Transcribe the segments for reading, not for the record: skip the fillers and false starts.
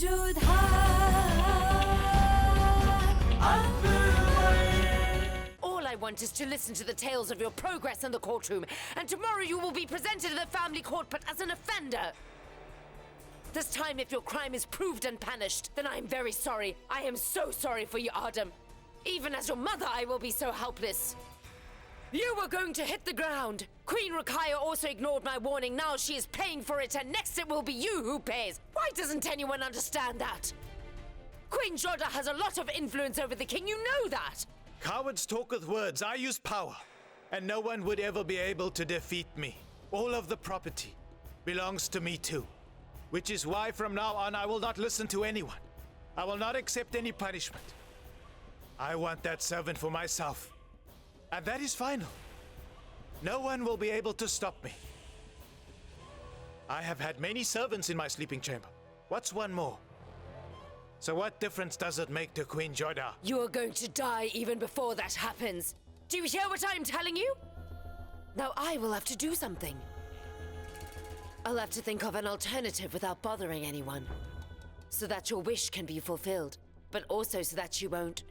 Jodha Akbar. All I want is to listen to the tales of your progress in the courtroom, and tomorrow you will be presented to the family court, but as an offender. This time, if your crime is proved and punished, then I am very sorry. I am so sorry for you, Adam. Even as your mother, I will be so helpless. You were going to hit the ground. Queen Rakaya also ignored my warning. Now she is paying for it, and next it will be you who pays. Why doesn't anyone understand that? Queen Jordah has a lot of influence over the king. You know that. Cowards talk with words. I use power. And no one would ever be able to defeat me. All of the property belongs to me too. Which is why from now on I will not listen to anyone. I will not accept any punishment. I want that servant for myself. And that is final. No one will be able to stop me. I have had many servants in my sleeping chamber. What's one more? So what difference does it make to Queen Jordah? You are going to die even before that happens. Do you hear what I'm telling you? Now I will have to do something. I'll have to think of an alternative without bothering anyone. So that your wish can be fulfilled, but also so that you won't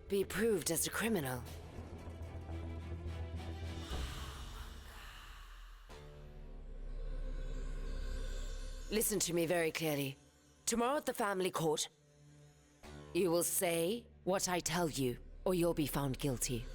be proved as a criminal. Listen to me very clearly. Tomorrow at the family court, you will say what I tell you, or you'll be found guilty.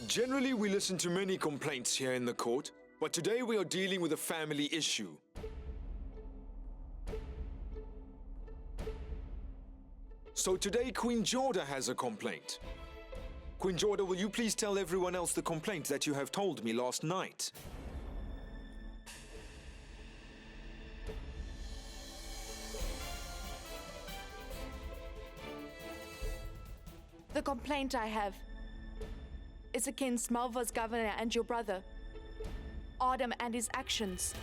Generally, we listen to many complaints here in the court, but today we are dealing with a family issue. So today, Queen Jordah has a complaint. Queen Jordah, will you please tell everyone else the complaint that you have told me last night? The complaint I have is against Malva's governor and your brother, Adam, and his actions.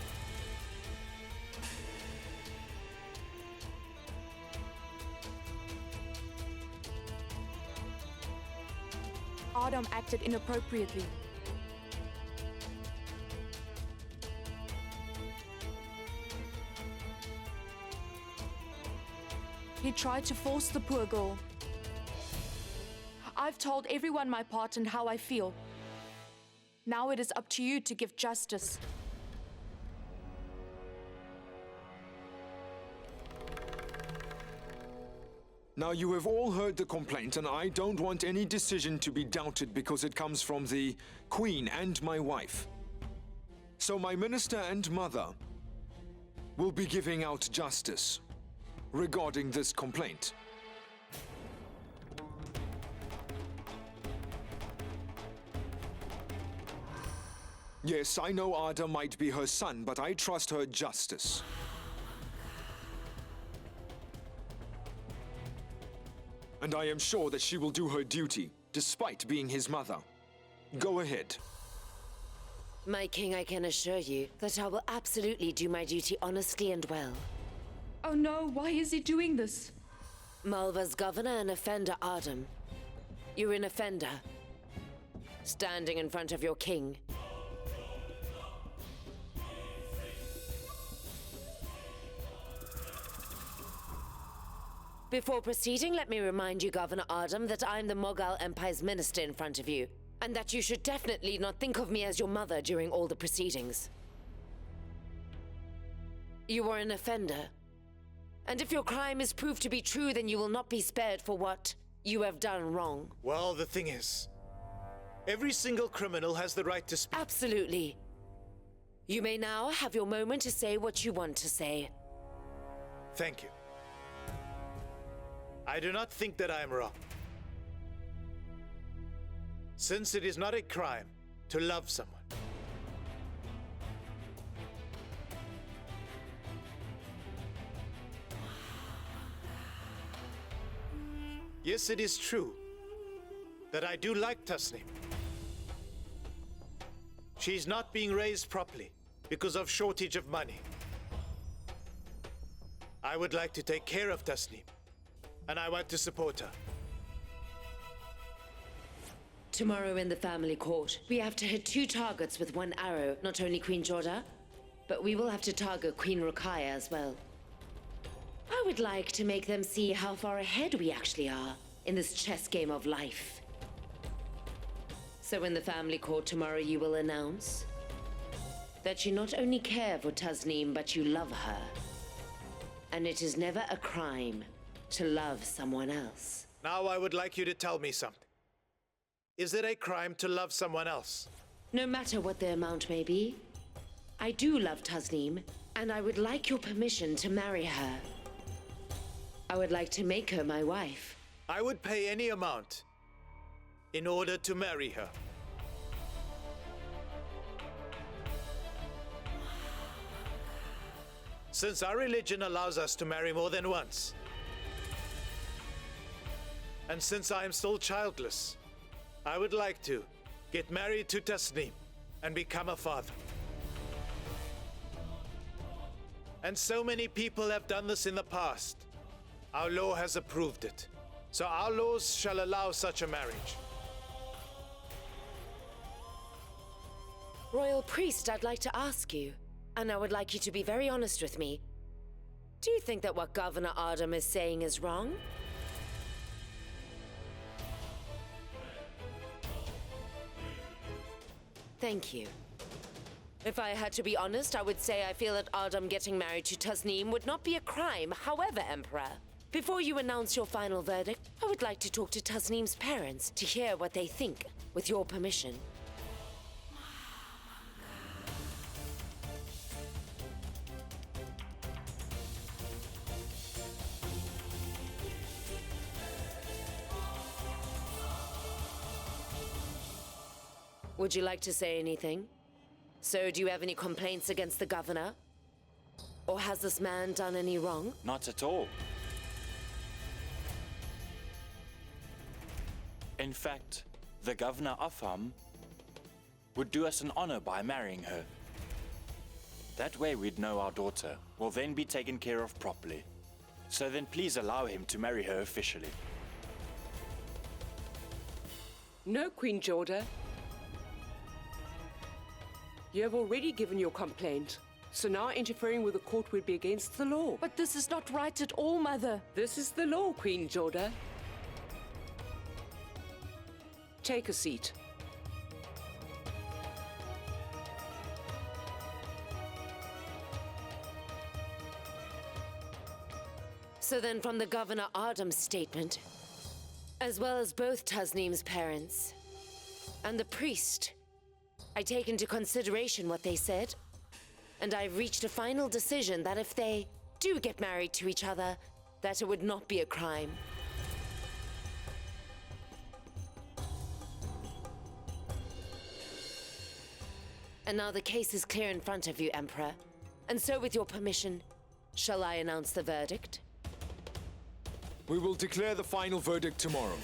Adam acted inappropriately. He tried to force the poor girl. I've told everyone my part and how I feel. Now it is up to you to give justice. Now, you have all heard the complaint, and I don't want any decision to be doubted because it comes from the Queen and my wife. So my minister and mother will be giving out justice regarding this complaint. Yes, I know Ada might be her son, but I trust her justice. And I am sure that she will do her duty, despite being his mother. Go ahead. My king, I can assure you that I will absolutely do my duty honestly and well. Oh no, why is he doing this? Malva's governor and offender, Adam. You're an offender, standing in front of your king. Before proceeding, let me remind you, Governor Adam, that I'm the Mughal Empire's minister in front of you, and that you should definitely not think of me as your mother during all the proceedings. You are an offender, and if your crime is proved to be true, then you will not be spared for what you have done wrong. Well, the thing is, every single criminal has the right to speak. Absolutely. You may now have your moment to say what you want to say. Thank you. I do not think that I am wrong. Since it is not a crime to love someone. Yes, it is true that I do like Tasneem. She's not being raised properly because of shortage of money. I would like to take care of Tasneem, and I want to support her. Tomorrow in the family court, we have to hit 2 targets with 1 arrow. Not only Queen Jordah, but we will have to target Queen Ruqayya as well. I would like to make them see how far ahead we actually are in this chess game of life. So in the family court tomorrow, you will announce that you not only care for Tasneem, but you love her. And it is never a crime to love someone else. Now I would like you to tell me something. Is it a crime to love someone else? No matter what the amount may be, I do love Tasneem, and I would like your permission to marry her. I would like to make her my wife. I would pay any amount in order to marry her. Since our religion allows us to marry more than once, and since I am still childless, I would like to get married to Tasneem and become a father. And so many people have done this in the past. Our law has approved it. So our laws shall allow such a marriage. Royal Priest, I'd like to ask you, and I would like you to be very honest with me. Do you think that what Governor Adam is saying is wrong? Thank you. If I had to be honest, I would say I feel that Adam getting married to Tasneem would not be a crime. However, Emperor, before you announce your final verdict, I would like to talk to Tasneem's parents to hear what they think, with your permission. Would you like to say anything? So, do you have any complaints against the governor? Or has this man done any wrong? Not at all. In fact, the Governor Afam would do us an honor by marrying her. That way we'd know our daughter will then be taken care of properly. So then please allow him to marry her officially. No, Queen Jordah. You have already given your complaint, so now interfering with the court would be against the law. But this is not right at all, Mother. This is the law, Queen Jordah. Take a seat. So then from the Governor Adam's statement, as well as both Tasneem's parents and the priest, I take into consideration what they said, and I've reached a final decision that if they do get married to each other, that it would not be a crime. And now the case is clear in front of you, Emperor. And so with your permission, shall I announce the verdict? We will declare the final verdict tomorrow.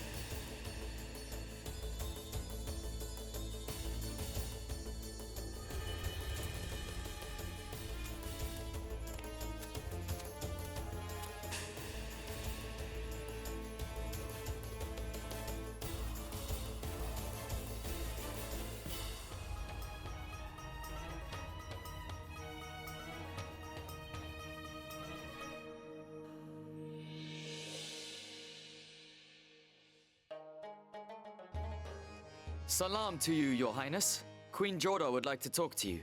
Salam to you, Your Highness. Queen Jordah would like to talk to you.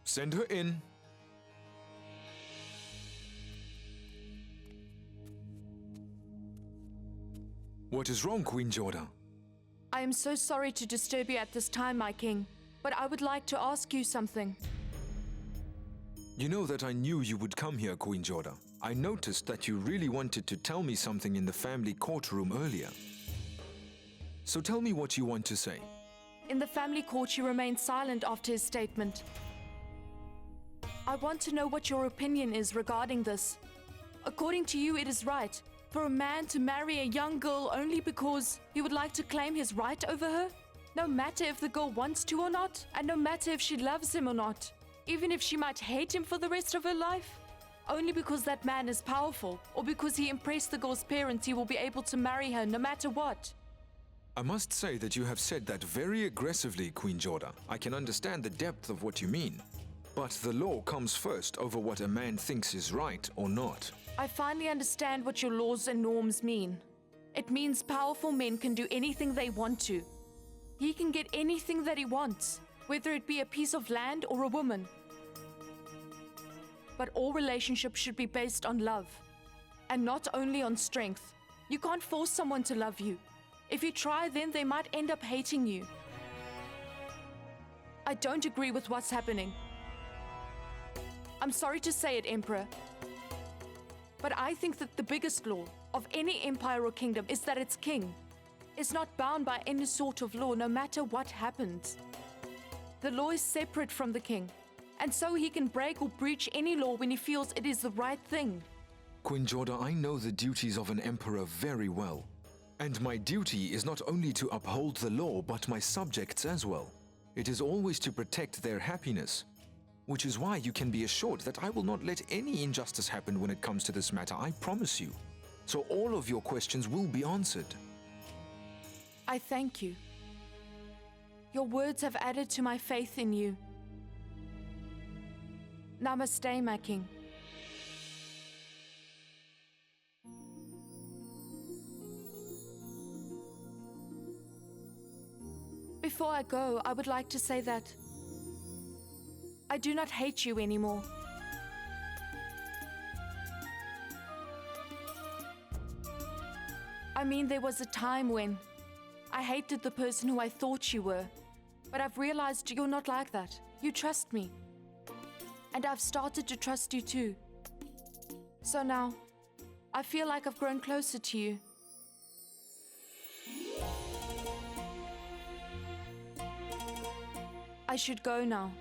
Send her in. What is wrong, Queen Jordah? I am so sorry to disturb you at this time, my king, but I would like to ask you something. You know that I knew you would come here, Queen Jordah. I noticed that you really wanted to tell me something in the family courtroom earlier. So tell me what you want to say. In the family court, you remained silent after his statement. I want to know what your opinion is regarding this. According to you, it is right for a man to marry a young girl only because he would like to claim his right over her? No matter if the girl wants to or not, and no matter if she loves him or not. even if she might hate him for the rest of her life? Only because that man is powerful, or because he impressed the girl's parents, he will be able to marry her no matter what. I must say that you have said that very aggressively, Queen Jordah. I can understand the depth of what you mean. But the law comes first over what a man thinks is right or not. I finally understand what your laws and norms mean. It means powerful men can do anything they want to. He can get anything that he wants, whether it be a piece of land or a woman. But all relationships should be based on love, and not only on strength. You can't force someone to love you. If you try, then they might end up hating you. I don't agree with what's happening. I'm sorry to say it, Emperor. But I think that the biggest law of any empire or kingdom is that its king is not bound by any sort of law, no matter what happens. The law is separate from the king, and so he can break or breach any law when he feels it is the right thing. Queen Jordah, I know the duties of an emperor very well. And my duty is not only to uphold the law, but my subjects as well. It is always to protect their happiness, which is why you can be assured that I will not let any injustice happen when it comes to this matter, I promise you. So all of your questions will be answered. I thank you. Your words have added to my faith in you. Namaste, my king. Before I go, I would like to say that I do not hate you anymore. I mean, there was a time when I hated the person who I thought you were, but I've realized you're not like that. You trust me. And I've started to trust you too. So now, I feel like I've grown closer to you. I should go now.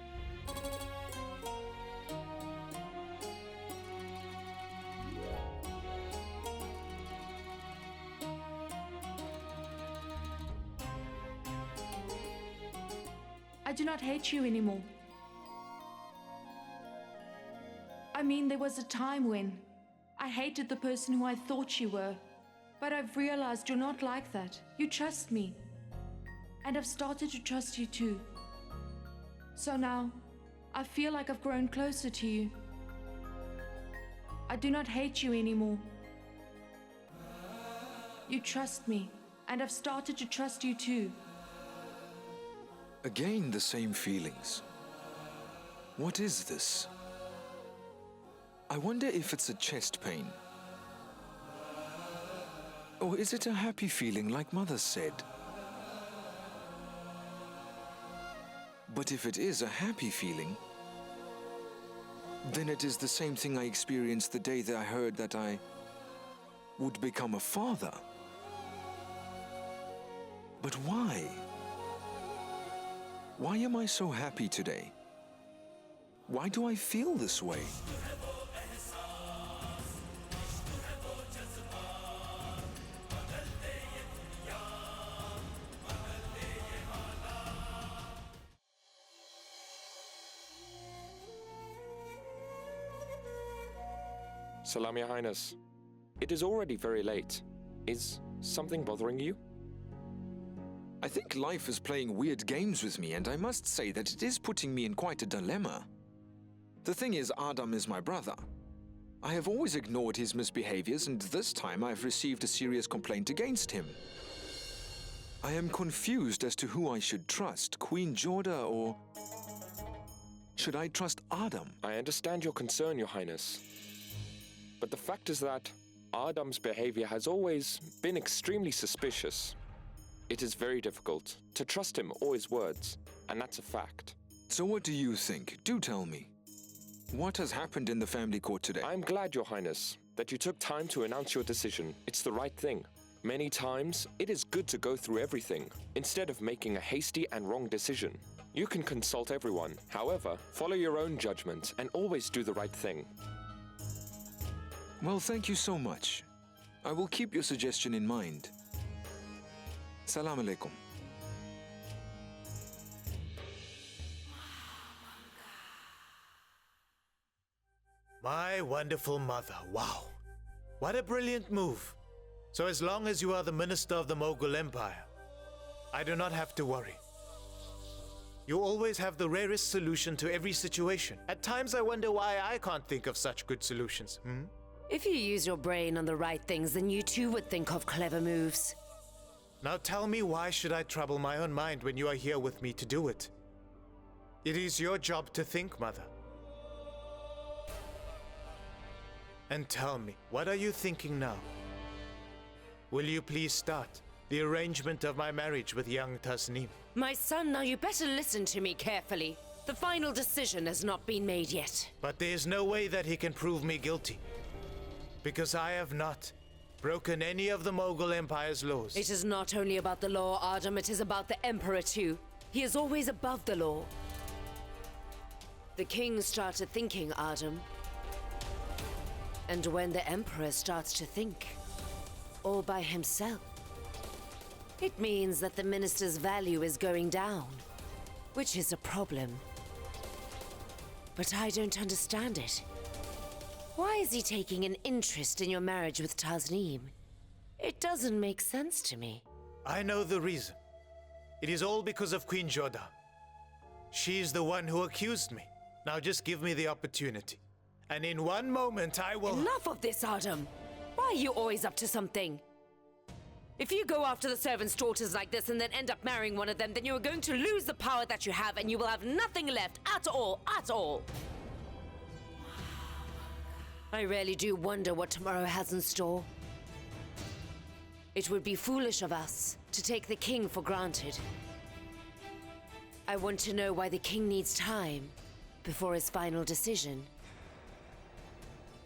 I do not hate you anymore. I mean, there was a time when I hated the person who I thought you were, but I've realized you're not like that. You trust me, and I've started to trust you too. So now, I feel like I've grown closer to you. I do not hate you anymore. You trust me, and I've started to trust you too. Again, the same feelings. What is this? I wonder if it's a chest pain. Or is it a happy feeling like Mother said? But if it is a happy feeling, then it is the same thing I experienced the day that I heard that I would become a father. But why? Why am I so happy today? Why do I feel this way? Salam, Your Highness. It is already very late. Is something bothering you? I think life is playing weird games with me, and I must say that it is putting me in quite a dilemma. The thing is, Adam is my brother. I have always ignored his misbehaviors, and this time I've received a serious complaint against him. I am confused as to who I should trust, Queen Jordah, or should I trust Adam? I understand your concern, Your Highness. But the fact is that Adam's behavior has always been extremely suspicious. It is very difficult to trust him or his words, and that's a fact. So what do you think? Do tell me. What has happened in the family court today? I'm glad, Your Highness, that you took time to announce your decision. It's the right thing. Many times, it is good to go through everything, instead of making a hasty and wrong decision. You can consult everyone. However, follow your own judgment and always do the right thing. Well, thank you so much. I will keep your suggestion in mind. Salam alaikum. My wonderful mother, wow. What a brilliant move. So as long as you are the minister of the Mughal Empire, I do not have to worry. You always have the rarest solution to every situation. At times I wonder why I can't think of such good solutions. If you use your brain on the right things, then you too would think of clever moves. Now tell me, why should I trouble my own mind when you are here with me to do it? It is your job to think, Mother. And tell me, what are you thinking now? Will you please start the arrangement of my marriage with young Tasneem? My son, now you better listen to me carefully. The final decision has not been made yet. But there is no way that he can prove me guilty. Because I have not broken any of the Mughal Empire's laws. It is not only about the law, Adam, it is about the Emperor too. He is always above the law. The king started thinking, Adam. And when the Emperor starts to think, all by himself, it means that the minister's value is going down, which is a problem. But I don't understand it. Why is he taking an interest in your marriage with Tasneem? It doesn't make sense to me. I know the reason. It is all because of Queen Jodha. She's the one who accused me. Now just give me the opportunity. And in one moment I will... Enough of this, Adam! Why are you always up to something? If you go after the servants' daughters like this and then end up marrying one of them, then you are going to lose the power that you have and you will have nothing left at all, at all! I really do wonder what tomorrow has in store. It would be foolish of us to take the king for granted. I want to know why the king needs time before his final decision.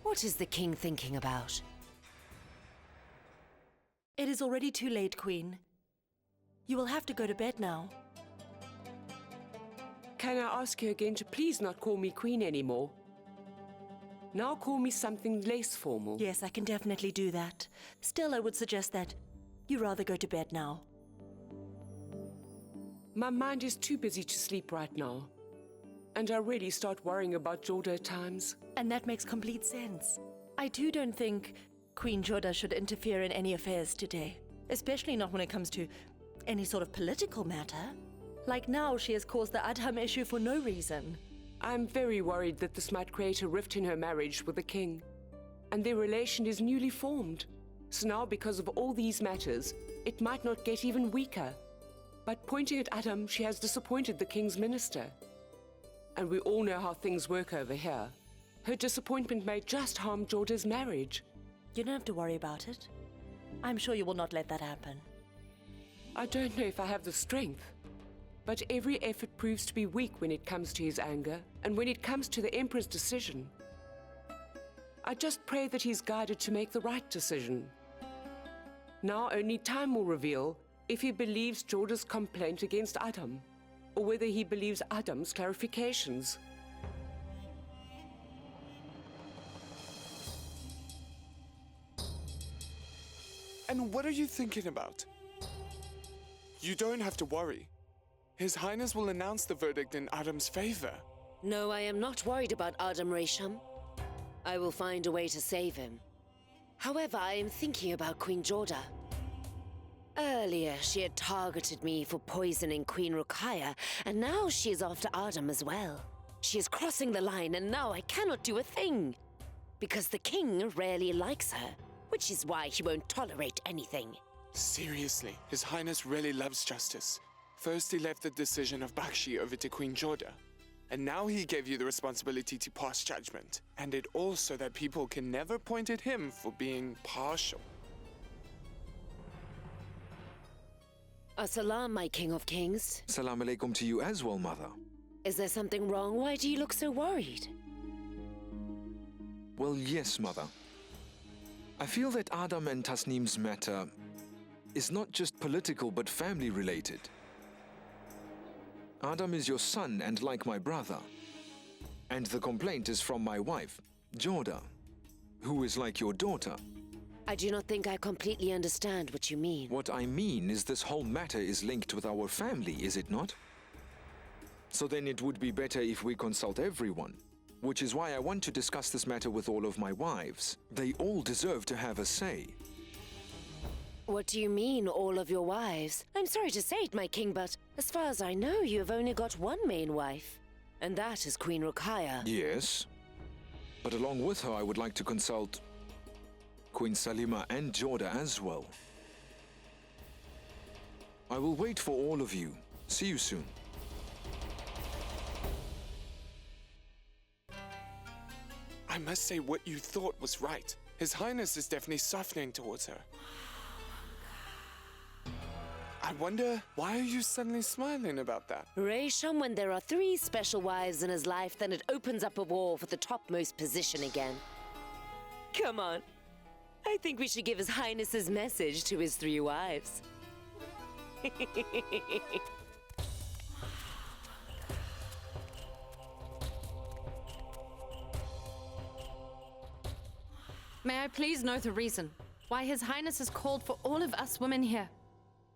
What is the king thinking about? It is already too late, Queen. You will have to go to bed now. Can I ask you again to please not call me Queen anymore? Now call me something less formal. Yes, I can definitely do that. Still, I would suggest that you rather go to bed now. My mind is too busy to sleep right now. And I really start worrying about Jordah at times. And that makes complete sense. I too don't think Queen Jordah should interfere in any affairs today. Especially not when it comes to any sort of political matter. Like now, she has caused the Adham issue for no reason. I'm very worried that this might create a rift in her marriage with the king. And their relation is newly formed. So now, because of all these matters, it might not get even weaker. But pointing at Adam, she has disappointed the king's minister. And we all know how things work over here. Her disappointment may just harm Jordah's marriage. You don't have to worry about it. I'm sure you will not let that happen. I don't know if I have the strength. But every effort proves to be weak when it comes to his anger, and when it comes to the Emperor's decision. I just pray that he's guided to make the right decision. Now only time will reveal if he believes Jordah's complaint against Adam, or whether he believes Adam's clarifications. And what are you thinking about? You don't have to worry. His Highness will announce the verdict in Adam's favor. No, I am not worried about Adam Resham. I will find a way to save him. However, I am thinking about Queen Jordah. Earlier, she had targeted me for poisoning Queen Ruqayya, and now she is after Adam as well. She is crossing the line, and now I cannot do a thing. Because the king rarely likes her, which is why he won't tolerate anything. Seriously, His Highness really loves justice. First he left the decision of Bakshi over to Queen Jordah, and now he gave you the responsibility to pass judgment. And it also that people can never point at him for being partial. As-salam, my King of Kings. Salam alaikum to you as well, Mother. Is there something wrong? Why do you look so worried? Well, yes, Mother. I feel that Adam and Tasneem's matter is not just political but family related. Adam is your son and like my brother. And the complaint is from my wife, Jordah, who is like your daughter. I do not think I completely understand what you mean. What I mean is this whole matter is linked with our family, is it not? So then it would be better if we consult everyone. which is why I want to discuss this matter with all of my wives. They all deserve to have a say. What do you mean, all of your wives? I'm sorry to say it, my king, but as far as I know, you have only got one main wife. And that is Queen Ruqayya. Yes. But along with her, I would like to consult Queen Salima and Jordah as well. I will wait for all of you. See you soon. I must say what you thought was right. His Highness is definitely softening towards her. I wonder, why are you suddenly smiling about that? Raysham, when there are 3 special wives in his life, then it opens up a war for the topmost position again. Come on. I think we should give His Highness's message to his 3 wives. May I please know the reason why His Highness has called for all of us women here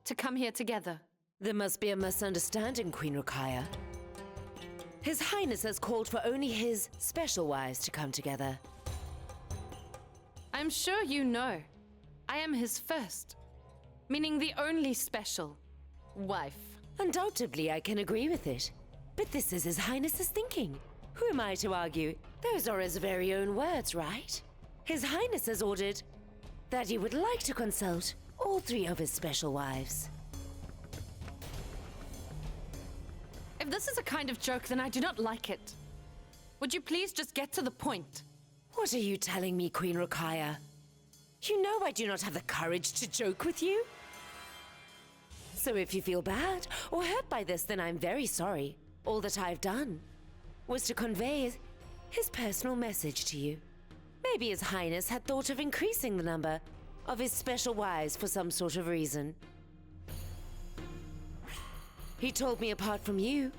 to come here together? There must be a misunderstanding, Queen Ruqayya. His Highness has called for only his special wives to come together. I'm sure you know. I am his first, meaning the only special wife. Undoubtedly, I can agree with it. But this is His Highness's thinking. Who am I to argue? Those are his very own words, right? His Highness has ordered that he would like to consult all 3 of his special wives. If this is a kind of joke, then I do not like it. Would you please just get to the point? What are you telling me, Queen Ruqayya? You know I do not have the courage to joke with you. So if you feel bad or hurt by this, then I'm very sorry. All that I've done was to convey his personal message to you. Maybe His Highness had thought of increasing the number of his special wives for some sort of reason. He told me apart from you,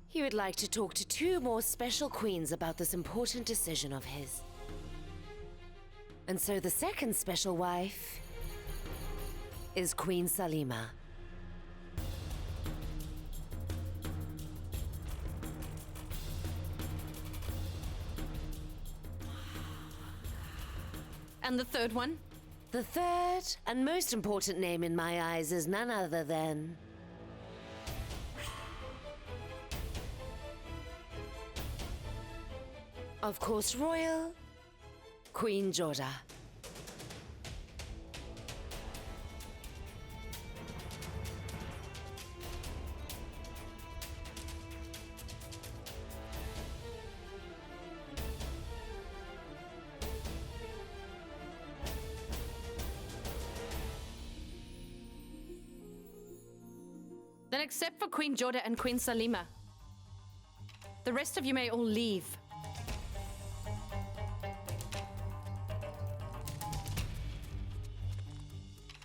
he would like to talk to 2 more special queens about this important decision of his. And so the second special wife is Queen Salima. And the third one? The third and most important name in my eyes is none other than... of course, Royal Queen Jordah. Then except for Queen Jordah and Queen Salima, the rest of you may all leave.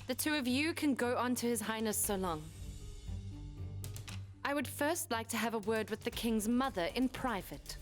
The 2 of you can go on to His Highness so long. I would first like to have a word with the King's mother in private.